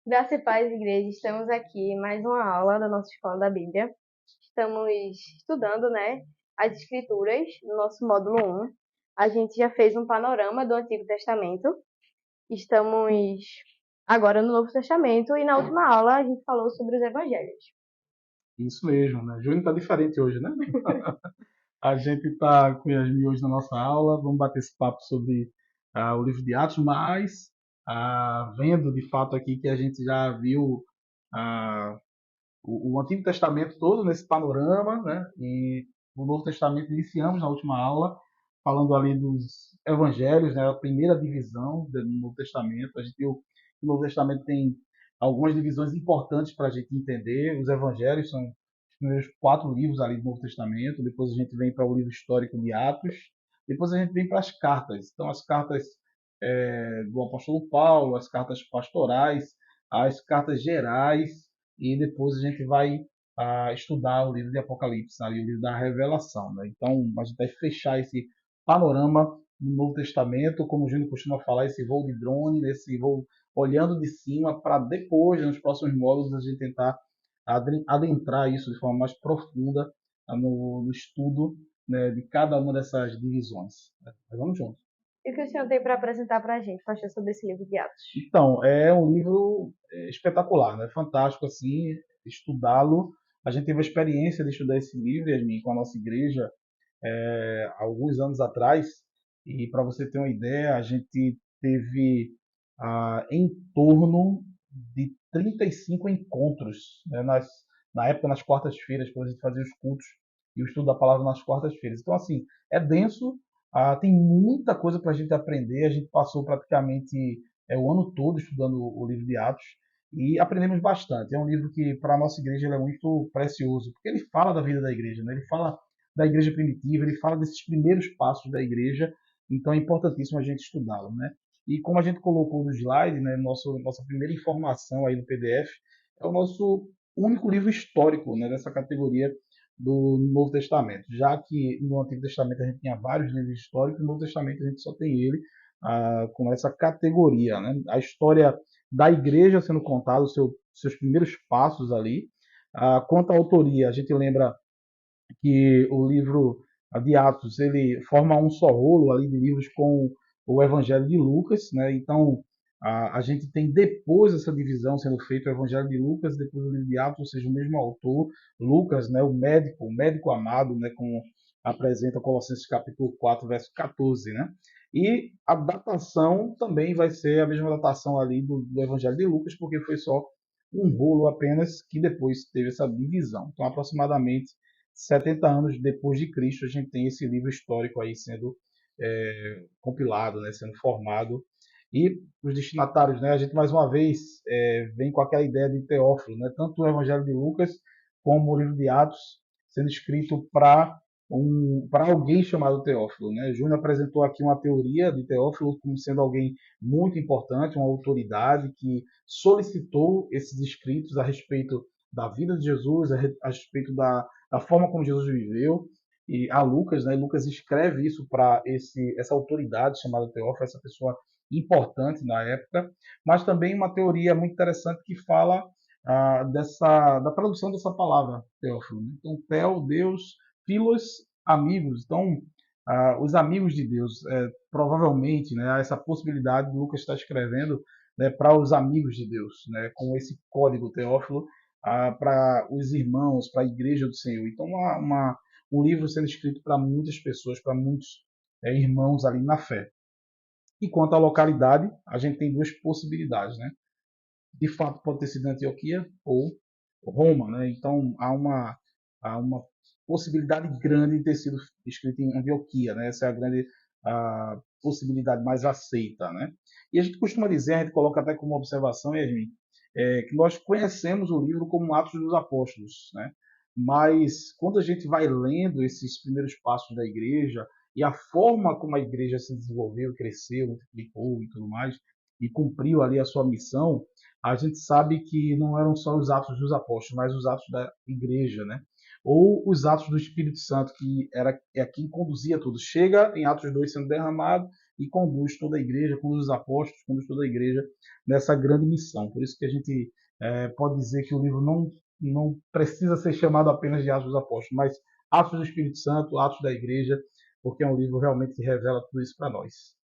Graça e paz, igreja, estamos aqui em mais uma aula da nossa escola da Bíblia. Estamos estudando, né, as Escrituras no nosso módulo 1. A gente já fez um panorama do Antigo Testamento. Estamos agora no Novo Testamento e na última aula a gente falou sobre os Evangelhos. Isso mesmo, né? Júnior tá diferente hoje, né? A gente tá com Yasmin hoje na nossa aula, vamos bater esse papo sobre o livro de Atos, mas vendo de fato aqui que a gente já viu ah, o Antigo Testamento todo nesse panorama, né? E o Novo Testamento iniciamos na última aula, falando ali dos evangelhos, né? A primeira divisão do Novo Testamento. A gente viu que o Novo Testamento tem algumas divisões importantes para a gente entender. Os evangelhos são os primeiros 4 livros ali do Novo Testamento. Depois a gente vem para o livro histórico de Atos. Depois a gente vem para as cartas. Então, as cartas do apóstolo Paulo, as cartas pastorais, as cartas gerais, e depois a gente vai estudar o livro de Apocalipse, ali, o livro da Revelação. Né? Então, a gente vai fechar esse panorama do Novo Testamento, como o Júnior costuma falar, esse voo de drone, esse voo olhando de cima, para depois, nos próximos módulos, a gente tentar adentrar isso de forma mais profunda no estudo, né, de cada uma dessas divisões. Mas vamos junto. E o que o senhor tem para apresentar para a gente, pastor, sobre esse livro de Atos? Então, é um livro espetacular, né? Fantástico, assim, estudá-lo. A gente teve a experiência de estudar esse livro, Yasmin, com a nossa igreja, há alguns anos atrás. E para você ter uma ideia, a gente teve em torno de 35 encontros, né? Na época, nas quartas-feiras, quando a gente fazia os cultos e o estudo da palavra nas quartas-feiras. Então, assim, é denso, tem muita coisa para a gente aprender. A gente passou praticamente o ano todo estudando o livro de Atos e aprendemos bastante. É um livro que, para a nossa igreja, ele é muito precioso, porque ele fala da vida da igreja, né? Ele fala da igreja primitiva, ele fala desses primeiros passos da igreja, então é importantíssimo a gente estudá-lo, né? E como a gente colocou no slide, né, nossa primeira informação aí no PDF, é o nosso único livro histórico, né, dessa categoria do Novo Testamento, já que no Antigo Testamento a gente tinha vários livros históricos, no Novo Testamento a gente só tem ele com essa categoria, né? A história da igreja sendo contada, seus primeiros passos ali. Quanto à autoria, a gente lembra que o livro de Atos ele forma um só rolo ali de livros com o Evangelho de Lucas, né? Então a gente tem depois essa divisão sendo feita o Evangelho de Lucas, depois o livro de Atos, ou seja, o mesmo autor, Lucas, né? O médico amado, né? Como apresenta Colossenses capítulo 4, verso 14, né? E a datação também vai ser a mesma datação ali do Evangelho de Lucas, porque foi só um rolo apenas que depois teve essa divisão. Então, aproximadamente 70 anos depois de Cristo, a gente tem esse livro histórico aí sendo compilado, né, sendo formado. E os destinatários, né, a gente mais uma vez vem com aquela ideia de Teófilo, né, tanto o Evangelho de Lucas como o livro de Atos sendo escrito para alguém chamado Teófilo. Né? Júnior apresentou aqui uma teoria de Teófilo como sendo alguém muito importante, uma autoridade que solicitou esses escritos a respeito da vida de Jesus, a respeito da forma como Jesus viveu, e a Lucas, né? Lucas escreve isso para essa autoridade chamada Teófilo, essa pessoa importante na época, mas também uma teoria muito interessante que fala da tradução dessa palavra Teófilo. Né? Então, Theo, Deus, Filos, amigos. Então, os amigos de Deus, provavelmente, né, há essa possibilidade de Lucas estar escrevendo, né, para os amigos de Deus, né, com esse código Teófilo, para os irmãos, para a igreja do Senhor. Então, um livro sendo escrito para muitas pessoas, para muitos irmãos ali na fé. E quanto à localidade, a gente tem duas possibilidades, né? De fato, pode ter sido Antioquia ou Roma, né? Então, há uma possibilidade grande de ter sido escrito em Antioquia, né? Essa é a grande possibilidade mais aceita, né? E a gente costuma dizer, a gente coloca até como observação, Yasmin, que nós conhecemos o livro como Atos dos Apóstolos, né? Mas quando a gente vai lendo esses primeiros passos da igreja e a forma como a igreja se desenvolveu, cresceu, multiplicou e tudo mais, e cumpriu ali a sua missão, a gente sabe que não eram só os atos dos apóstolos, mas os atos da igreja, né? Ou os atos do Espírito Santo, que é quem conduzia tudo. Chega em Atos 2 sendo derramado, e conduz toda a igreja, conduz os apóstolos, conduz toda a igreja nessa grande missão. Por isso que a gente pode dizer que o livro não precisa ser chamado apenas de Atos dos Apóstolos, mas Atos do Espírito Santo, Atos da Igreja, porque é um livro realmente que revela tudo isso para nós.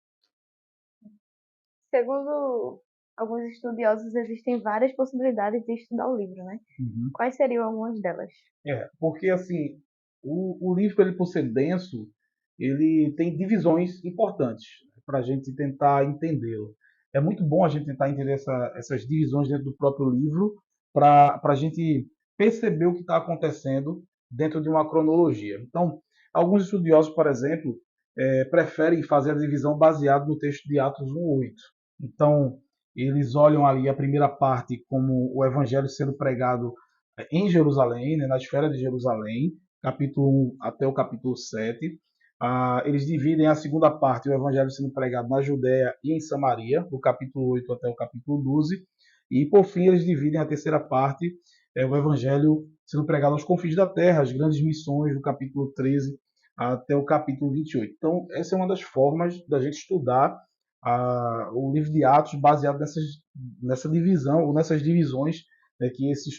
Segundo alguns estudiosos, existem várias possibilidades de estudar o livro, né? Uhum. Quais seriam algumas delas? Porque assim, o livro, ele por ser denso, ele tem divisões importantes para a gente tentar entendê-lo. É muito bom a gente tentar entender essas divisões dentro do próprio livro para a gente perceber o que está acontecendo dentro de uma cronologia. Então, alguns estudiosos, por exemplo, preferem fazer a divisão baseada no texto de Atos 1:8. Então, eles olham ali a primeira parte como o evangelho sendo pregado em Jerusalém, né, na esfera de Jerusalém, capítulo 1 até o capítulo 7. Eles dividem a segunda parte, o evangelho sendo pregado na Judéia e em Samaria, do capítulo 8 até o capítulo 12. E, por fim, eles dividem a terceira parte, o evangelho sendo pregado aos confins da terra, as grandes missões, do capítulo 13 até o capítulo 28. Então, essa é uma das formas da gente estudar o livro de Atos baseado nessa divisão, ou nessas divisões que esses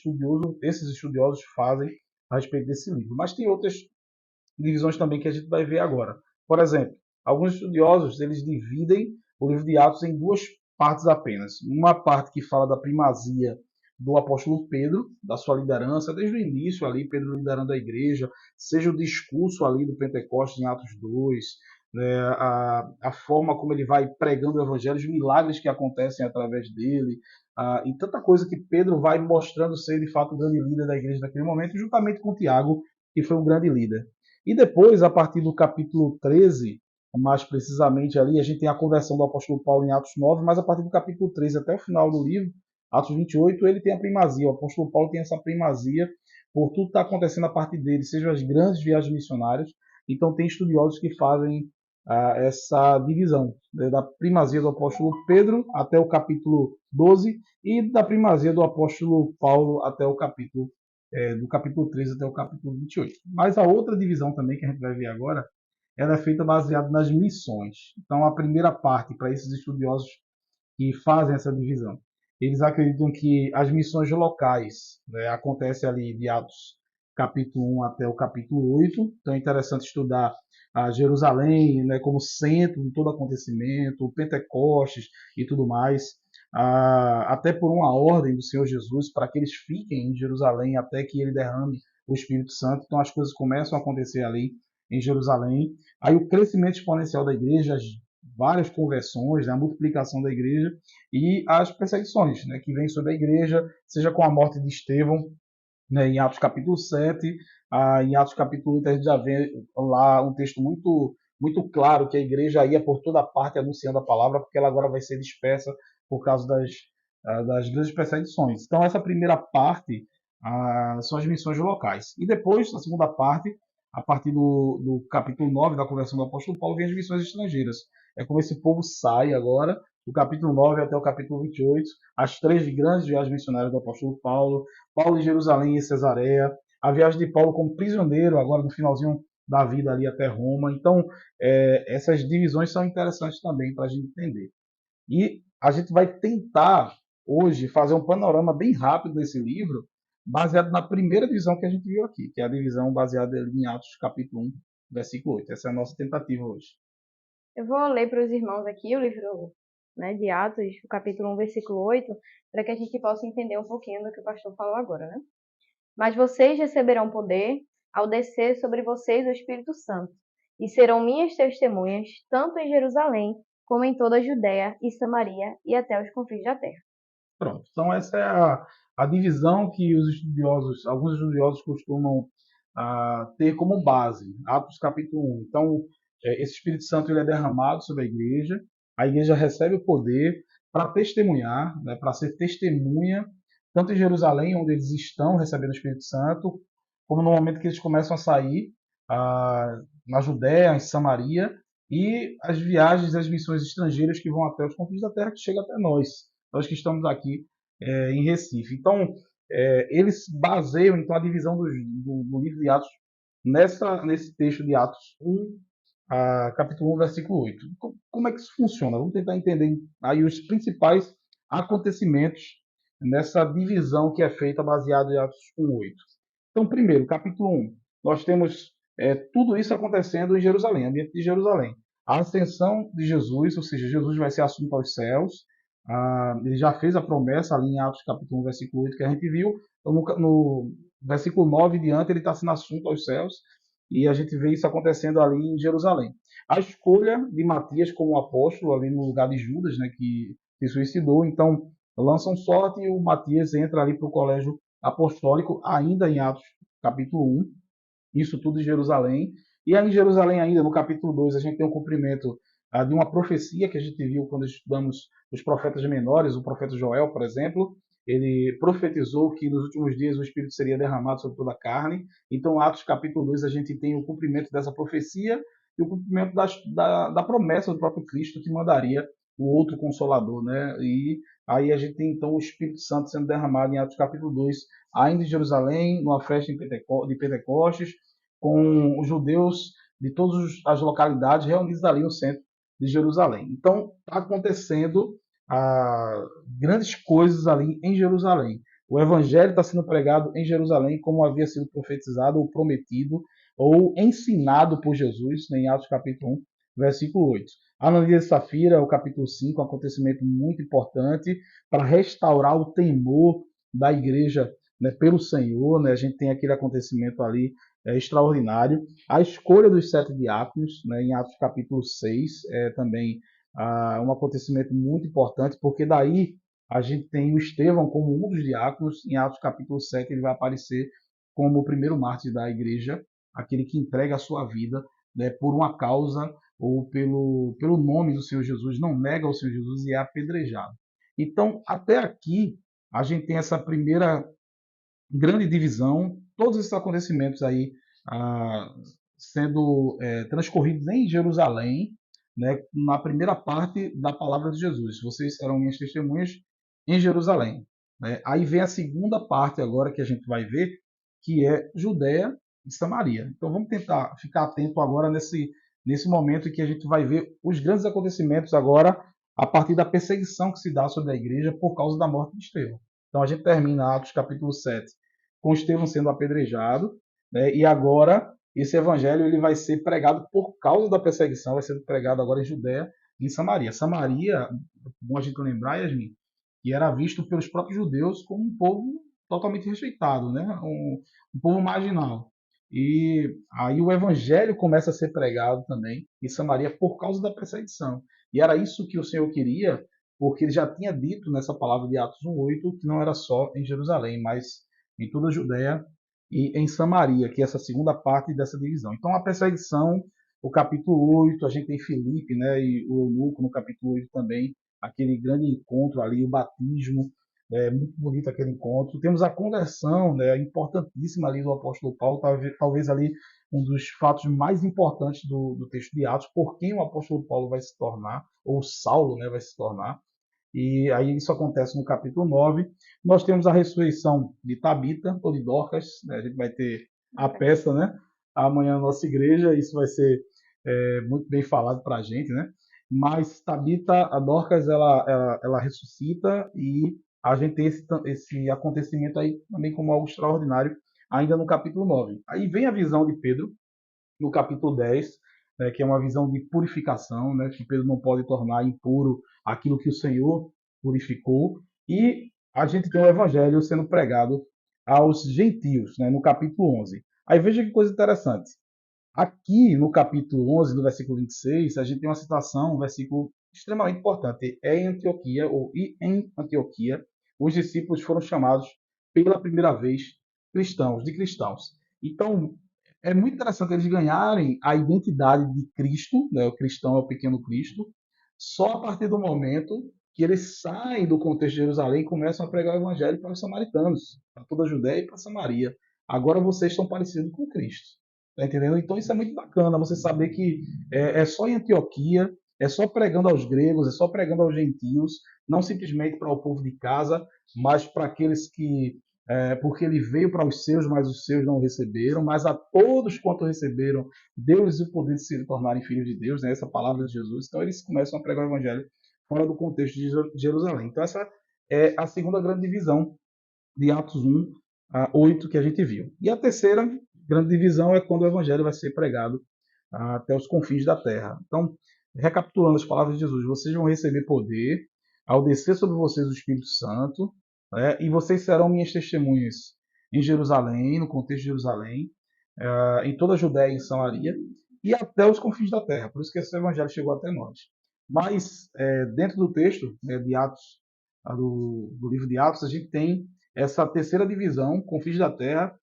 estudiosos fazem a respeito desse livro. Mas tem outras divisões também que a gente vai ver agora. Por exemplo, alguns estudiosos eles dividem o livro de Atos em duas partes apenas. Uma parte que fala da primazia do apóstolo Pedro, da sua liderança, desde o início ali, Pedro liderando a igreja, seja o discurso ali do Pentecostes em Atos 2, né, a forma como ele vai pregando o evangelho, os milagres que acontecem através dele, e tanta coisa que Pedro vai mostrando ser de fato o grande líder da igreja naquele momento, juntamente com Tiago, que foi um grande líder. E depois, a partir do capítulo 13, mais precisamente ali, a gente tem a conversão do apóstolo Paulo em Atos 9, mas a partir do capítulo 13 até o final do livro, Atos 28, ele tem a primazia. O apóstolo Paulo tem essa primazia por tudo que está acontecendo a partir dele, sejam as grandes viagens missionárias. Então, tem estudiosos que fazem essa divisão, né, da primazia do apóstolo Pedro até o capítulo 12 e da primazia do apóstolo Paulo até o capítulo do capítulo 13 até o capítulo 28. Mas a outra divisão também que a gente vai ver agora, ela é feita baseada nas missões. Então, a primeira parte, para esses estudiosos que fazem essa divisão, eles acreditam que as missões locais, né, acontecem ali de Atos capítulo 1 até o capítulo 8. Então é interessante estudar a Jerusalém, né, como centro de todo acontecimento, o Pentecostes e tudo mais, até por uma ordem do Senhor Jesus para que eles fiquem em Jerusalém até que ele derrame o Espírito Santo. Então as coisas começam a acontecer ali em Jerusalém. Aí o crescimento exponencial da igreja, as várias conversões, né, a multiplicação da igreja e as perseguições, né, que vêm sobre a igreja, seja com a morte de Estevão, né, em Atos capítulo 7, em Atos capítulo 8 a gente já vê lá um texto muito claro que a igreja ia por toda parte anunciando a palavra, porque ela agora vai ser dispersa por causa das grandes perseguições. Então essa primeira parte são as missões locais. E depois, a segunda parte, a partir do capítulo 9 da conversão do apóstolo Paulo, vem as missões estrangeiras. É como esse povo sai agora, do capítulo 9 até o capítulo 28, as três grandes viagens missionárias do apóstolo Paulo, Paulo em Jerusalém e Cesareia, a viagem de Paulo como prisioneiro, agora no finalzinho da vida ali até Roma. Então, essas divisões são interessantes também para a gente entender. E a gente vai tentar, hoje, fazer um panorama bem rápido desse livro, baseado na primeira divisão que a gente viu aqui, que é a divisão baseada em Atos capítulo 1, versículo 8. Essa é a nossa tentativa hoje. Eu vou ler para os irmãos aqui o livro, né, de Atos, o capítulo 1, versículo 8, para que a gente possa entender um pouquinho do que o pastor falou agora, né? Mas vocês receberão poder ao descer sobre vocês o Espírito Santo, e serão minhas testemunhas, tanto em Jerusalém, como em toda a Judéia e Samaria e até os confins da terra. Pronto. Então, essa é a divisão que alguns estudiosos costumam ter como base, Atos capítulo 1. Então, esse Espírito Santo ele é derramado sobre a igreja recebe o poder para testemunhar, né, para ser testemunha, tanto em Jerusalém, onde eles estão recebendo o Espírito Santo, como no momento que eles começam a sair na Judéia, em Samaria, e as viagens, as missões estrangeiras que vão até os confins da terra, que chegam até nós que estamos aqui em Recife. Então, eles baseiam então a divisão do livro de Atos nesse texto de Atos 1 capítulo 1, versículo 8. Como é que isso funciona? Vamos tentar entender aí os principais acontecimentos nessa divisão que é feita baseada em Atos 1:8. Então, primeiro, capítulo 1, nós temos tudo isso acontecendo em Jerusalém, ambiente de Jerusalém. A ascensão de Jesus, ou seja, Jesus vai ser assunto aos céus. Ele já fez a promessa ali em Atos capítulo 1, versículo 8, que a gente viu. Então, no versículo 9 em diante, ele está sendo assunto aos céus. E a gente vê isso acontecendo ali em Jerusalém. A escolha de Matias como apóstolo, ali no lugar de Judas, né, que se suicidou. Então, lançam sorte e o Matias entra ali para o colégio apostólico, ainda em Atos capítulo 1, isso tudo em Jerusalém. E aí em Jerusalém ainda, no capítulo 2, a gente tem o cumprimento de uma profecia que a gente viu quando estudamos os profetas menores, o profeta Joel, por exemplo. Ele profetizou que nos últimos dias o Espírito seria derramado sobre toda a carne. Então, Atos capítulo 2, a gente tem o cumprimento dessa profecia e o cumprimento da promessa do próprio Cristo que mandaria o outro Consolador, né? E aí a gente tem então o Espírito Santo sendo derramado em Atos capítulo 2, ainda em Jerusalém, numa festa de Pentecostes, com os judeus de todas as localidades reunidos ali no centro de Jerusalém. Então, está acontecendo grandes coisas ali em Jerusalém. O evangelho está sendo pregado em Jerusalém, como havia sido profetizado ou prometido ou ensinado por Jesus, né, em Atos capítulo 1, versículo 8. Ananias e Safira, o capítulo 5, um acontecimento muito importante para restaurar o temor da igreja, né, pelo Senhor. Né, a gente tem aquele acontecimento ali extraordinário. A escolha dos 7 diáconos, né, em Atos capítulo 6, é também um acontecimento muito importante, porque daí a gente tem o Estevão como um dos diáconos. Em Atos capítulo 7 ele vai aparecer como o primeiro mártir da igreja, aquele que entrega a sua vida, né, por uma causa ou pelo nome do Senhor Jesus, não nega o Senhor Jesus e é apedrejado. Então, até aqui, a gente tem essa primeira grande divisão, todos esses acontecimentos aí sendo transcorridos em Jerusalém, né, na primeira parte da palavra de Jesus. Vocês serão minhas testemunhas em Jerusalém. Né? Aí vem a segunda parte agora que a gente vai ver, que é Judéia e Samaria. Então vamos tentar ficar atento agora nesse momento em que a gente vai ver os grandes acontecimentos agora a partir da perseguição que se dá sobre a igreja por causa da morte de Estevão. Então a gente termina Atos capítulo 7 com Estevão sendo apedrejado, né? E agora esse evangelho ele vai ser pregado por causa da perseguição, vai ser pregado agora em Judéia e em Samaria. Samaria, bom a gente lembrar, Yasmin, que era visto pelos próprios judeus como um povo totalmente rejeitado, né? Um povo marginal. E aí o evangelho começa a ser pregado também em Samaria por causa da perseguição. E era isso que o Senhor queria, porque ele já tinha dito nessa palavra de Atos 1:8 que não era só em Jerusalém, mas em toda a Judéia e em Samaria, que é essa segunda parte dessa divisão. Então a perseguição, o capítulo 8, a gente tem Filipe, né, e o eunuco no capítulo 8 também, aquele grande encontro ali, o batismo, muito bonito aquele encontro. Temos a conversão, né, importantíssima ali do apóstolo Paulo, talvez ali um dos fatos mais importantes do texto de Atos, por quem o apóstolo Paulo vai se tornar, ou Saulo, né, vai se tornar. E aí isso acontece no capítulo 9. Nós temos a ressurreição de Tabita, ou de Dorcas, né? A gente vai ter a peça, né? Amanhã na nossa igreja, isso vai ser muito bem falado para a gente, né? Mas Tabita, a Dorcas, ela ressuscita e a gente tem esse acontecimento aí também como algo extraordinário, ainda no capítulo 9. Aí vem a visão de Pedro, no capítulo 10, né, que é uma visão de purificação, né, que Pedro não pode tornar impuro aquilo que o Senhor purificou, e a gente tem o evangelho sendo pregado aos gentios, né, no capítulo 11. Aí veja que coisa interessante. Aqui no capítulo 11, no versículo 26, a gente tem uma citação, um versículo extremamente importante. É em Antioquia, ou e em Antioquia, os discípulos foram chamados pela primeira vez de cristãos. Então, é muito interessante eles ganharem a identidade de Cristo, né? O cristão é o pequeno Cristo, só a partir do momento que eles saem do contexto de Jerusalém e começam a pregar o evangelho para os samaritanos, para toda a Judéia e para Samaria. Agora vocês estão parecidos com Cristo. Tá entendendo? Então isso é muito bacana, você saber que é só em Antioquia, é só pregando aos gregos, é só pregando aos gentios, não simplesmente para o povo de casa, mas para aqueles que porque ele veio para os seus, mas os seus não o receberam, mas a todos quanto receberam, deu-lhes o poder de se tornarem filhos de Deus, né? Essa palavra de Jesus. Então eles começam a pregar o evangelho fora do contexto de Jerusalém. Então essa é a segunda grande divisão de Atos 1 a 8 que a gente viu. E a terceira grande divisão é quando o evangelho vai ser pregado até os confins da terra. Então, recapitulando as palavras de Jesus, vocês vão receber poder ao descer sobre vocês o Espírito Santo, né, e vocês serão minhas testemunhas em Jerusalém, no contexto de Jerusalém, em toda a Judéia e em Samaria, e até os confins da terra. Por isso que esse evangelho chegou até nós. Mas, dentro do texto, né, de Atos, do livro de Atos, a gente tem essa terceira divisão, confins da terra,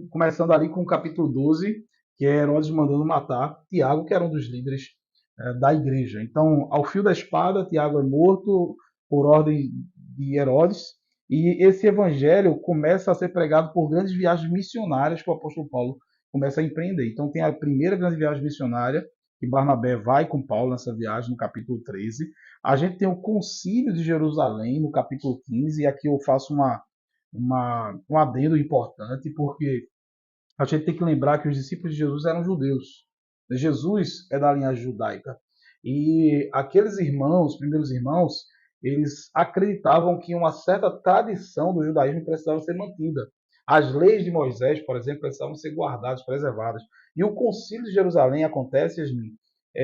começando ali com o capítulo 12, que é Herodes mandando matar Tiago, que era um dos líderes da igreja. Então, ao fio da espada, Tiago é morto por ordem de Herodes, e esse evangelho começa a ser pregado por grandes viagens missionárias que o apóstolo Paulo começa a empreender. Então, tem a primeira grande viagem missionária, que Barnabé vai com Paulo nessa viagem, no capítulo 13. A gente tem o concílio de Jerusalém, no capítulo 15, e aqui eu faço um adendo importante, porque a gente tem que lembrar que os discípulos de Jesus eram judeus. Jesus é da linhagem judaica. E aqueles irmãos, primeiros irmãos, eles acreditavam que uma certa tradição do judaísmo precisava ser mantida. As leis de Moisés, por exemplo, precisavam ser guardadas, preservadas. E o Concílio de Jerusalém acontece, Yasmin,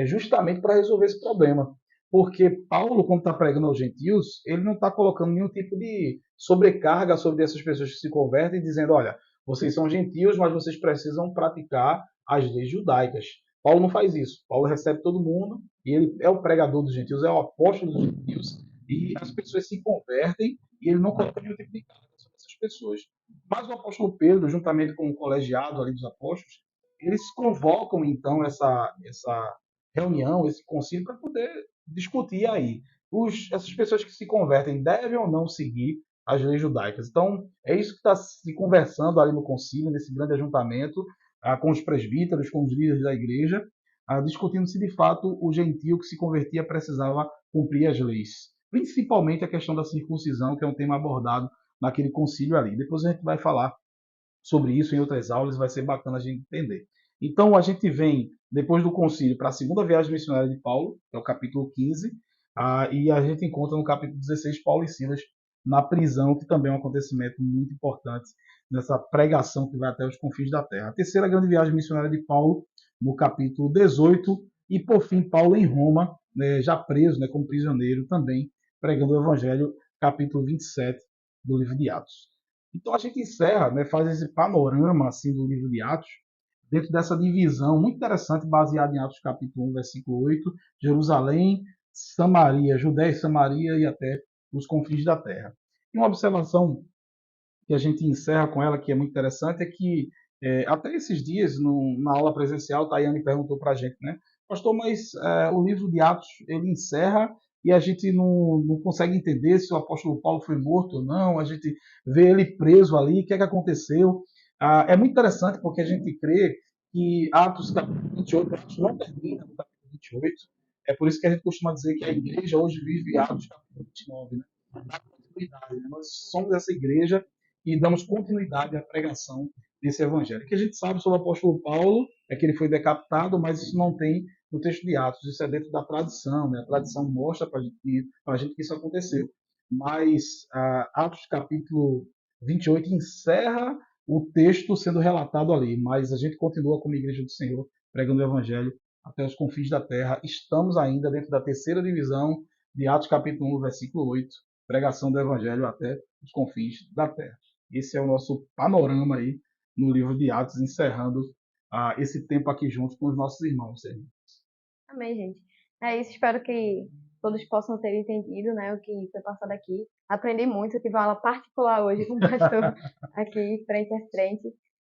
justamente para resolver esse problema. Porque Paulo, quando está pregando aos gentios, ele não está colocando nenhum tipo de sobrecarga sobre essas pessoas que se convertem, dizendo, olha, vocês são gentios, mas vocês precisam praticar as leis judaicas. Paulo não faz isso. Paulo recebe todo mundo e ele é o pregador dos gentios, é o apóstolo dos gentios, e as pessoas se convertem e ele não coloca nenhum tipo de carga sobre essas pessoas. Mas o apóstolo Pedro, juntamente com o colegiado ali dos apóstolos, eles convocam então essa reunião, esse concílio, para poder discutir aí. Essas pessoas que se convertem devem ou não seguir as leis judaicas. Então, é isso que está se conversando ali no concílio, nesse grande ajuntamento, com os presbíteros, com os líderes da igreja, discutindo se de fato o gentio que se convertia precisava cumprir as leis. Principalmente a questão da circuncisão, que é um tema abordado naquele concílio ali. Depois a gente vai falar sobre isso em outras aulas, vai ser bacana a gente entender. Então, a gente vem, depois do concílio, para a segunda viagem missionária de Paulo, que é o capítulo 15, e a gente encontra no capítulo 16 Paulo e Silas na prisão, que também é um acontecimento muito importante nessa pregação que vai até os confins da terra. A terceira grande viagem missionária de Paulo, no capítulo 18, e por fim Paulo em Roma, né, já preso, né, como prisioneiro também, pregando o evangelho, capítulo 27 do livro de Atos. Então a gente encerra, né, faz esse panorama assim do livro de Atos, dentro dessa divisão muito interessante, baseada em Atos capítulo 1, versículo 8, Jerusalém, Samaria, Judéia e Samaria e até os confins da terra. E uma observação que a gente encerra com ela, que é muito interessante, é que até esses dias, na aula presencial, Tayane perguntou para a gente, né, pastor, mas o livro de Atos, ele encerra e a gente não consegue entender se o apóstolo Paulo foi morto ou não, a gente vê ele preso ali, o que é que aconteceu? É muito interessante porque a gente crê que Atos capítulo 28, Atos não termina no capítulo 28, é por isso que a gente costuma dizer que a igreja hoje vive Atos capítulo 29, né? Dá continuidade, né? Nós somos essa igreja e damos continuidade à pregação desse evangelho. O que a gente sabe sobre o apóstolo Paulo é que ele foi decapitado, mas isso não tem no texto de Atos, isso é dentro da tradição, né? A tradição mostra para a gente que isso aconteceu. Mas Atos capítulo 28 encerra o texto sendo relatado ali, mas a gente continua como igreja do Senhor, pregando o evangelho até os confins da terra. Estamos ainda dentro da terceira divisão de Atos capítulo 1, versículo 8, pregação do evangelho até os confins da terra. Esse é o nosso panorama aí no livro de Atos, encerrando esse tempo aqui juntos com os nossos irmãos. Amém, gente. É isso, espero que todos possam ter entendido, né, o que foi passado aqui. Aprendi muito, eu tive uma aula particular hoje com o pastor aqui, frente a frente,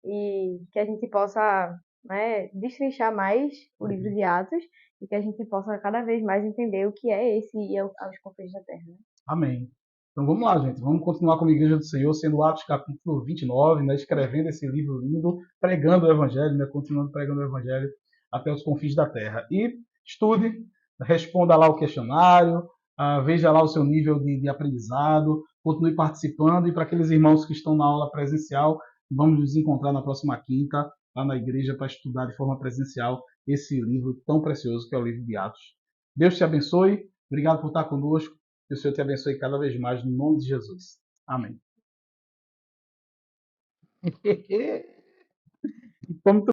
e que a gente possa, né, destrinchar mais o livro de Atos e que a gente possa cada vez mais entender o que é esse e aos confins da terra, né? Amém. Então vamos lá, gente. Vamos continuar como Igreja do Senhor, sendo Atos capítulo 29, né, escrevendo esse livro lindo, pregando o Evangelho, né, continuando pregando o Evangelho até os confins da terra. E estude, responda lá o questionário, veja lá o seu nível de aprendizado, continue participando. E para aqueles irmãos que estão na aula presencial, vamos nos encontrar na próxima quinta, lá na igreja, para estudar de forma presencial esse livro tão precioso que é o livro de Atos. Deus te abençoe. Obrigado por estar conosco. Que o Senhor te abençoe cada vez mais, no nome de Jesus. Amém. Como tu